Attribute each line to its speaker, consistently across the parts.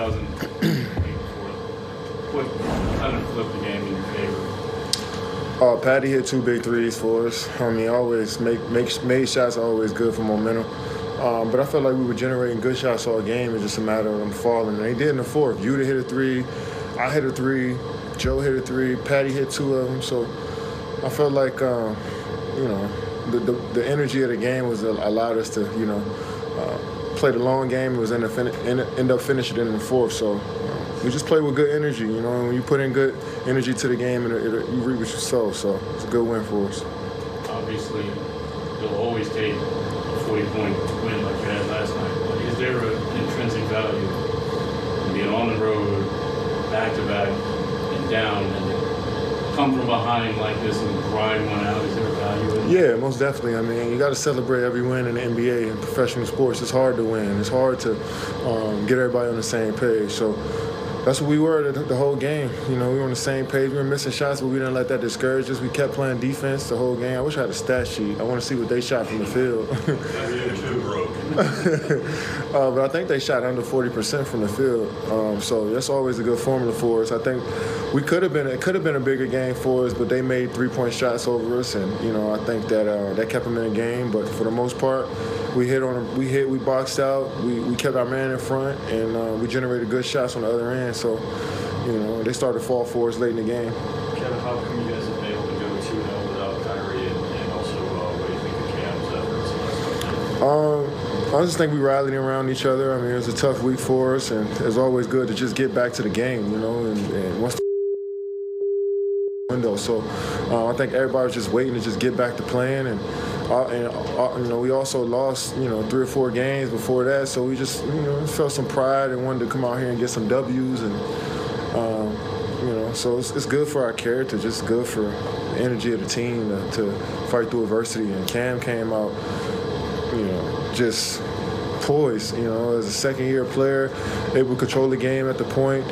Speaker 1: 2000, what kind of flipped the game in your favor?
Speaker 2: Patty hit 2 big threes for us. I mean, always made shots are always good for momentum. But I felt like we were generating good shots all game. It's just a matter of them falling. And they did in the fourth. Yuta hit a 3, I hit a 3, Joe hit a 3, Patty hit 2 of them. So I felt like, the energy of the game was allowed us to, play the long game. It was end up finishing it in the fourth. So we just played with good energy. And when you put in good energy to the game, and you reap what you sow. So it's a good win for us.
Speaker 1: Obviously, you'll always take a 40-point win like you had last night. But is there an intrinsic value in being on the road, back-to-back, and down, and come from behind like this and grind one out? Is there a value in it?
Speaker 2: Yeah, most definitely. I mean, you got to celebrate every win in the NBA and professional sports. It's hard to win. It's hard to get everybody on the same page. So that's what we were the whole game. We were on the same page. We were missing shots, but we didn't let that discourage us. We kept playing defense the whole game. I wish I had a stat sheet. I want to see what they shot from the field. But I think they shot under 40% from the field. So that's always a good formula for us. I think it could have been a bigger game for us, but they made 3-point shots over us, and I think that kept them in the game. But for the most part, we boxed out, we kept our man in front, and we generated good shots on the other end. So, they started to fall for us late in the game.
Speaker 3: Kevin, how come you guys have been able to go 2-0 without Kyrie, and also what do you think of Cam's efforts?
Speaker 2: I just think we rallied around each other. I mean, it was a tough week for us, and it's always good to just get back to the game, and once the window. So I think everybody was just waiting to just get back to playing, and we also lost 3 or 4 games before that, so we just felt some pride and wanted to come out here and get some W's, and so it's good for our character, just good for the energy of the team to fight through adversity. And Cam came out just poised, as a second-year player, able to control the game at the point.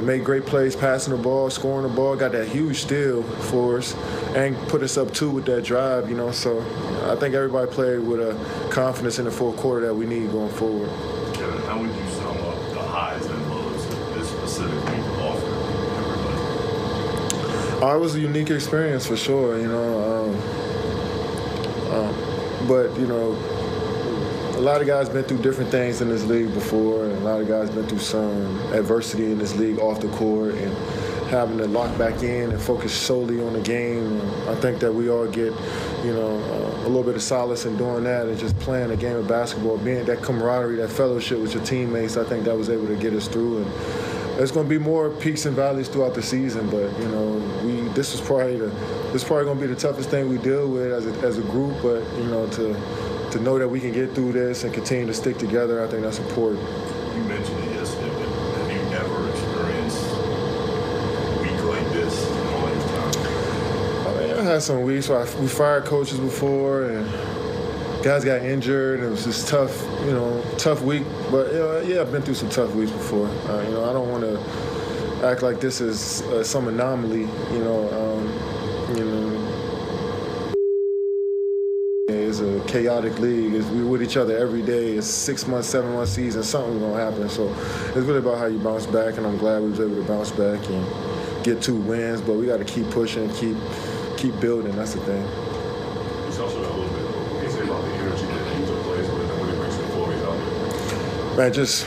Speaker 2: Made great plays, passing the ball, scoring the ball, got that huge steal for us, and put us up 2 with that drive, So I think everybody played with a confidence in the fourth quarter that we need going forward.
Speaker 4: Kevin, how would you sum up the highs and lows that this specific week offered everybody?
Speaker 2: It was a unique experience for sure, but a lot of guys been through different things in this league before, and a lot of guys been through some adversity in this league off the court, and having to lock back in and focus solely on the game. And I think that we all get, a little bit of solace in doing that and just playing a game of basketball, being that camaraderie, that fellowship with your teammates. I think that was able to get us through. And there's going to be more peaks and valleys throughout the season, but this is probably going to be the toughest thing we deal with as a group. But to know that we can get through this and continue to stick together, I think that's important.
Speaker 4: You mentioned it yesterday, but have you ever experienced a week like this in all your time?
Speaker 2: I had some weeks where we fired coaches before, and guys got injured, and it was just tough, tough week. But I've been through some tough weeks before. I don't want to act like this is some anomaly. It's a chaotic league. We're with each other every day. It's 6-month, 7-month season. Something's gonna happen. So it's really about how you bounce back, and I'm glad we was able to bounce back and get 2 wins. But we got to keep pushing, keep building. That's the thing.
Speaker 4: It's also a little bit. What can you say about the energy that Yuta plays with and what he brings to the floor out there?
Speaker 2: Man, just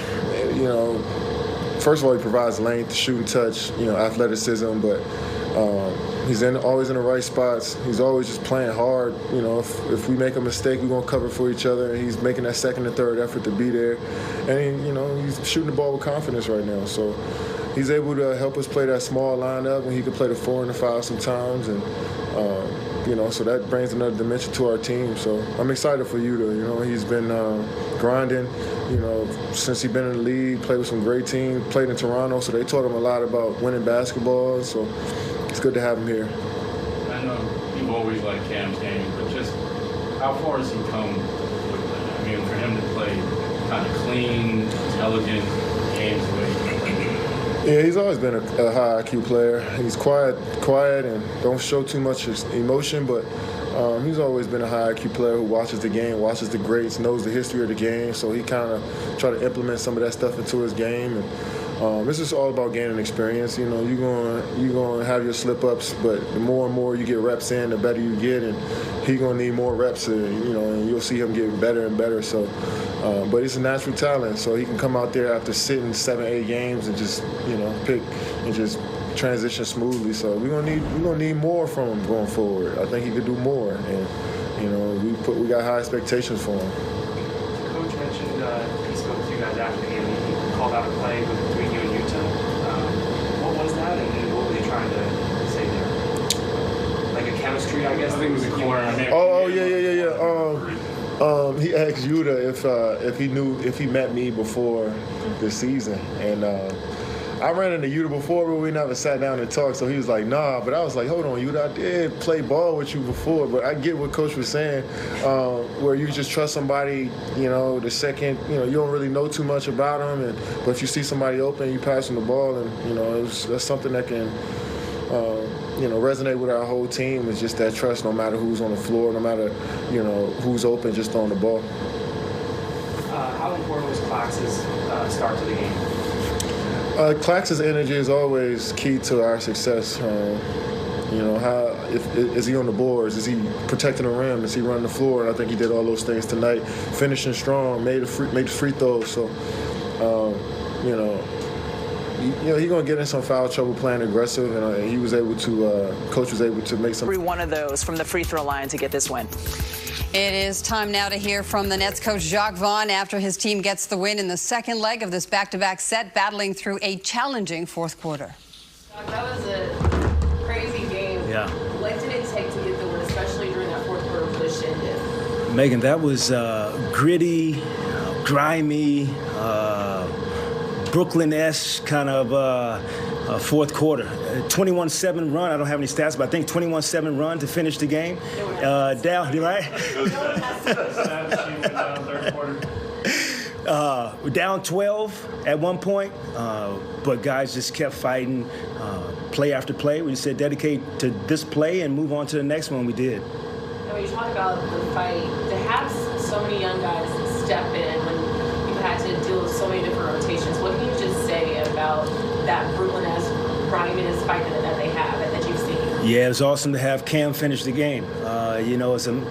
Speaker 2: first of all, he provides length, shooting touch, athleticism, but. He's always in the right spots. He's always just playing hard. If we make a mistake, we're gonna cover for each other. And he's making that second and third effort to be there. And he's shooting the ball with confidence right now. So he's able to help us play that small lineup, and he can play the 4 and the 5 sometimes. And so that brings another dimension to our team. So I'm excited for Yuta. He's been grinding. Since he's been in the league, played with some great teams, played in Toronto. So they taught him a lot about winning basketball. So. It's good to have him here.
Speaker 1: I know you've always liked Cam's game, but just how far has he come with that? I mean, for him to play kind of clean, intelligent games the way he plays.
Speaker 2: Yeah, he's always been a high IQ player. He's quiet and don't show too much emotion, but He's always been a high IQ player who watches the game, watches the greats, knows the history of the game. So he kind of try to implement some of that stuff into his game. And it's just all about gaining experience. You know, you're gonna have your slip-ups, but the more and more you get reps in, the better you get. And he's gonna need more reps. And you'll see him getting better and better. So, but he's a natural talent. So he can come out there after sitting 7-8 games and just pick and just transition smoothly. So we're gonna need more from him going forward. I think he could do more, and we got high expectations for him.
Speaker 5: Coach mentioned he spoke to you guys after the game. He called out a play between you and Yuta. What was that, and what were they trying to say there? Like a chemistry, I guess.
Speaker 1: I think it was a corner.
Speaker 2: He asked Yuta if he met me before the season, and I ran into Yuta before, but we never sat down and talked. So he was like, "Nah," but I was like, "Hold on, Yuta, I did play ball with you before." But I get what Coach was saying, where you just trust somebody. The second, you don't really know too much about them, but if you see somebody open, you pass them the ball, and that's something that can. Resonate with our whole team is just that trust, no matter who's on the floor, no matter, who's open, just throwing the ball.
Speaker 5: How important was Clax's start to the game?
Speaker 2: Clax's energy is always key to our success. Is he on the boards? Is he protecting the rim? Is he running the floor? And I think he did all those things tonight. Finishing strong, made the free throws. So, he's going to get in some foul trouble playing aggressive, and he was able to, Coach was able to make some.
Speaker 6: Every one of those from the free throw line to get this win.
Speaker 7: It is time now to hear from the Nets coach Jacques Vaughn after his team gets the win in the second leg of this back-to-back set, battling through a challenging fourth quarter.
Speaker 8: That was a crazy game.
Speaker 9: Yeah.
Speaker 8: What did it take to get the win, especially during that fourth quarter push ended?
Speaker 9: Megan, that was gritty, grimy, Brooklyn-esque kind of fourth quarter. 21-7 run. I don't have any stats, but I think 21-7 run to finish the game. Down, right? We're down 12 at one point, but guys just kept fighting play after play. We just said dedicate to this play and move on to the next one. We did.
Speaker 8: And when you talk about the fight, to have so many young guys step in when you had to deal with so many different rotations, what can you just say about that Brooklyn-esque, grimy-ness fight that they have and that you've seen?
Speaker 9: Yeah, it was awesome to have Cam finish the game.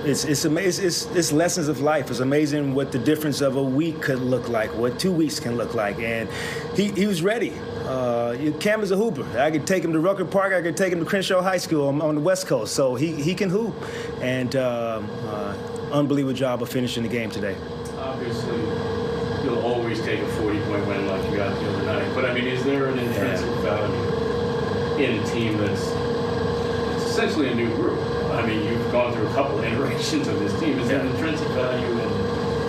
Speaker 9: It's lessons of life. It's amazing what the difference of a week could look like, what 2 weeks can look like, and he was ready. Cam is a hooper. I could take him to Rucker Park. I could take him to Crenshaw High School on the West Coast. So he can hoop, and unbelievable job of finishing the game today.
Speaker 1: Obviously, you'll always take a 40-point win like you got the other night. But, I mean, is there an intrinsic value in a team that's essentially a new group? I mean, you've gone through a couple of iterations of this team. Is there an intrinsic value in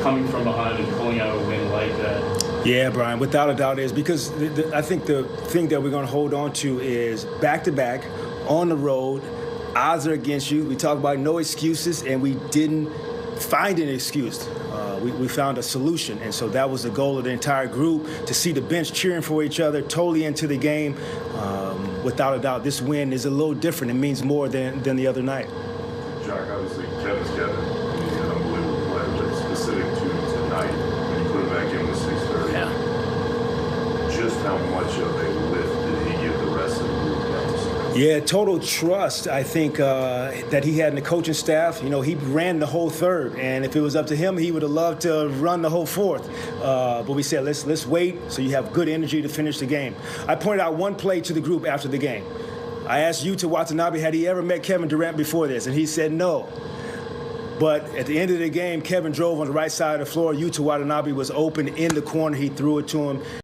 Speaker 1: coming from behind and pulling out a win like that?
Speaker 9: Yeah, Brian, without a doubt is because I think the thing that we're going to hold on to is back-to-back, on the road, odds are against you. We talk about no excuses, and we didn't find an excuse. We found a solution, and so that was the goal of the entire group, to see the bench cheering for each other, totally into the game. Without a doubt, this win is a little different. It means more than the other night.
Speaker 4: Jack, obviously, Kevin's Kevin. He's an unbelievable player, but specific to tonight, when you put him back in with 6:30, just how much of a lift did he give the rest of the group down the stretch?
Speaker 9: Yeah, total trust, I think, that he had in the coaching staff. He ran the whole third, and if it was up to him, he would have loved to run the whole fourth. But we said, let's wait so you have good energy to finish the game. I pointed out one play to the group after the game. I asked Yuta Watanabe, had he ever met Kevin Durant before this? And he said no. But at the end of the game, Kevin drove on the right side of the floor. Yuta Watanabe was open in the corner. He threw it to him.